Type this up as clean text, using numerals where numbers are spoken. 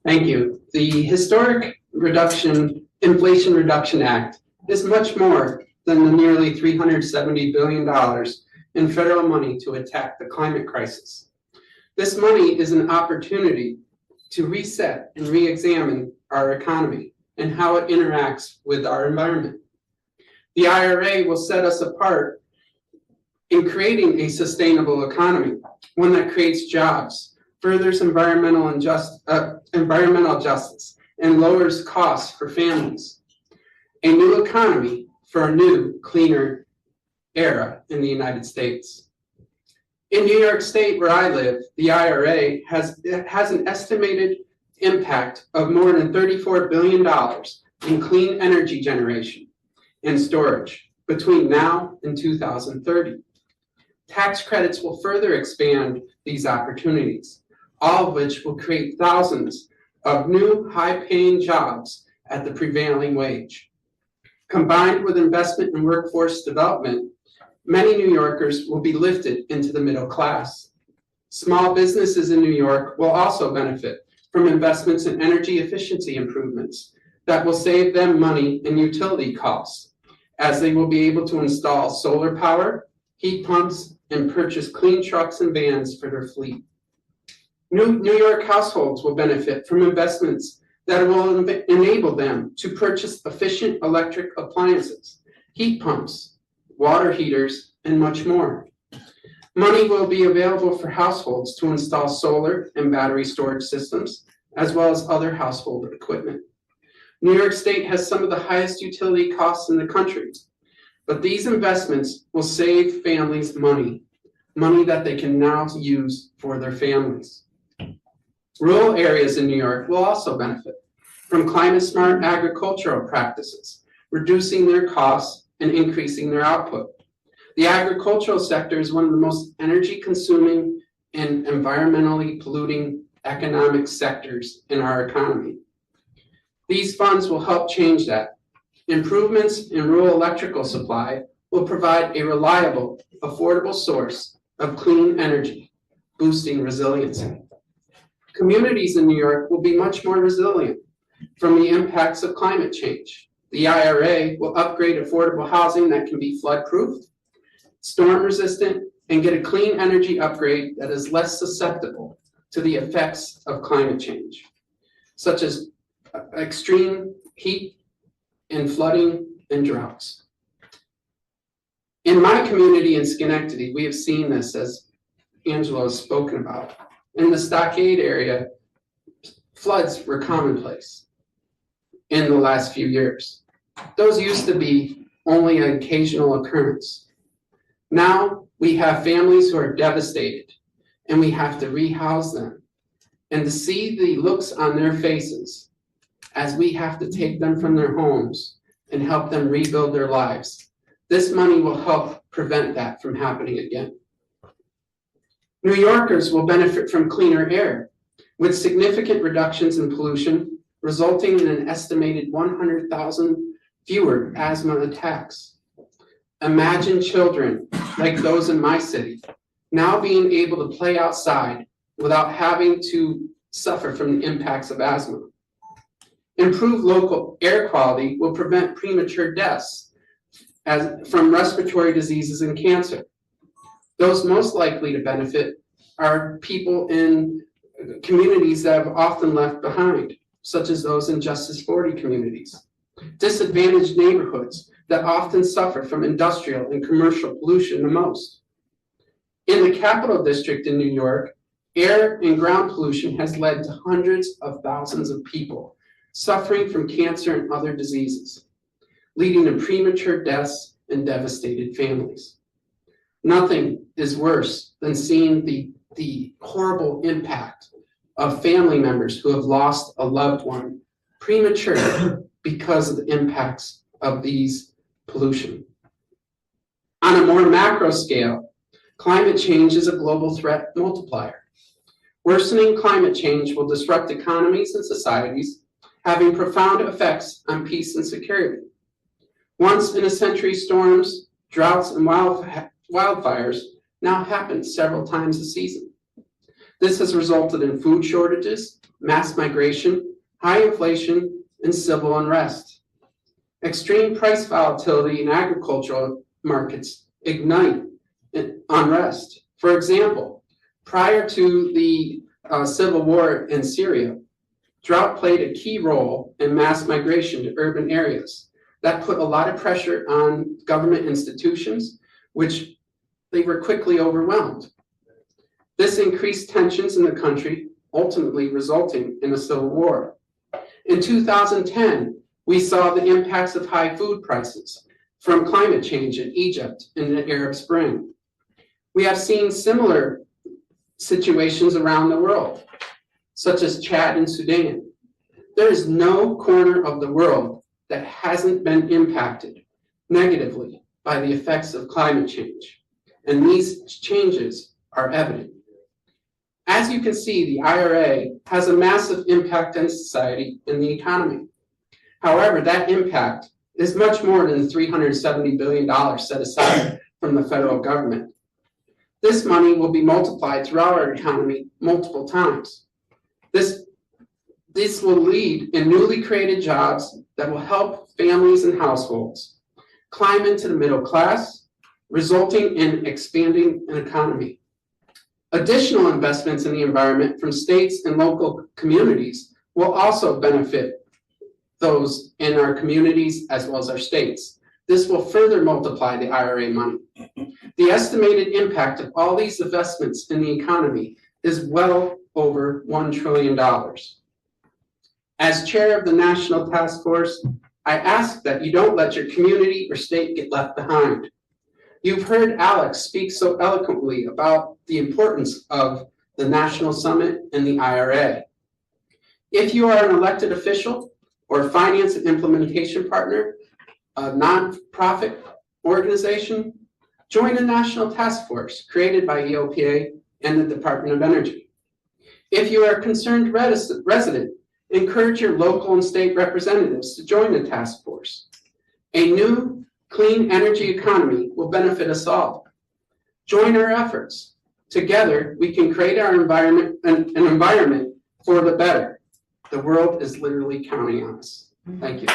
Thank you. The historic Inflation Reduction Act is much more than the nearly $370 billion in federal money to attack the climate crisis. This money is an opportunity to reset and re-examine our economy and how it interacts with our environment. The IRA will set us apart in creating a sustainable economy, one that creates jobs, furthers environmental justice, and lowers costs for families. A new economy for a new, cleaner era in the United States. In New York State, where I live, the IRA has an estimated impact of more than $34 billion in clean energy generation and storage between now and 2030. Tax credits will further expand these opportunities, all of which will create thousands of new high-paying jobs at the prevailing wage. Combined with investment in workforce development, many New Yorkers will be lifted into the middle class. Small businesses in New York will also benefit from investments in energy efficiency improvements that will save them money in utility costs, as they will be able to install solar power, heat pumps, and purchase clean trucks and vans for their fleet. New York households will benefit from investments that will enable them to purchase efficient electric appliances, heat pumps, water heaters, and much more. Money will be available for households to install solar and battery storage systems, as well as other household equipment. New York State has some of the highest utility costs in the country, but these investments will save families money that they can now use for their families. Rural areas in New York will also benefit from climate-smart agricultural practices, reducing their costs and increasing their output. The agricultural sector is one of the most energy-consuming and environmentally polluting economic sectors in our economy. These funds will help change that. Improvements in rural electrical supply will provide a reliable, affordable source of clean energy, boosting resiliency. Communities in New York will be much more resilient from the impacts of climate change. The IRA will upgrade affordable housing that can be flood-proof, storm-resistant, and get a clean energy upgrade that is less susceptible to the effects of climate change, such as extreme heat and flooding and droughts. In my community in Schenectady, we have seen this, as Angelo has spoken about. In the Stockade area, floods were commonplace in the last few years. Those used to be only an occasional occurrence. Now we have families who are devastated, and we have to rehouse them. And to see the looks on their faces as we have to take them from their homes and help them rebuild their lives, this money will help prevent that from happening again. New Yorkers will benefit from cleaner air, with significant reductions in pollution, resulting in an estimated 100,000 fewer asthma attacks. Imagine children like those in my city now being able to play outside without having to suffer from the impacts of asthma. Improved local air quality will prevent premature deaths from respiratory diseases and cancer. Those most likely to benefit are people in communities that have often left behind, such as those in Justice 40 communities. Disadvantaged neighborhoods that often suffer from industrial and commercial pollution the most. In the Capital District in New York, air and ground pollution has led to hundreds of thousands of people suffering from cancer and other diseases, leading to premature deaths and devastated families. Nothing is worse than seeing the horrible impact of family members who have lost a loved one prematurely because of the impacts of these pollution. On a more macro scale, climate change is a global threat multiplier. Worsening climate change will disrupt economies and societies, having profound effects on peace and security. Once in a century storms, droughts, and wildfires now happen several times a season. This has resulted in food shortages, mass migration, high inflation, and civil unrest. Extreme price volatility in agricultural markets ignite unrest. For example, prior to the civil war in Syria, drought played a key role in mass migration to urban areas. That put a lot of pressure on government institutions, which they were quickly overwhelmed. This increased tensions in the country, ultimately resulting in a civil war. In 2010, we saw the impacts of high food prices from climate change in Egypt and the Arab Spring. We have seen similar situations around the world, such as Chad and Sudan. There is no corner of the world that hasn't been impacted negatively by the effects of climate change, and these changes are evident. As you can see, the IRA has a massive impact on society and the economy. However, that impact is much more than the $370 billion set aside from the federal government. This money will be multiplied throughout our economy multiple times. This will lead in newly created jobs that will help families and households climb into the middle class, resulting in expanding an economy. Additional investments in the environment from states and local communities will also benefit those in our communities as well as our states. This will further multiply the IRA money. The estimated impact of all these investments in the economy is well over $1 trillion. As chair of the National Task Force, I ask that you don't let your community or state get left behind. You've heard Alex speak so eloquently about the importance of the National Summit and the IRA. If you are an elected official or finance and implementation partner, a nonprofit organization, join a national task force created by EOPA and the Department of Energy. If you are a concerned resident, encourage your local and state representatives to join the task force. A new clean energy economy will benefit us all. Join our efforts. Together, we can create our environment, an environment for the better. The world is literally counting on us. Thank you.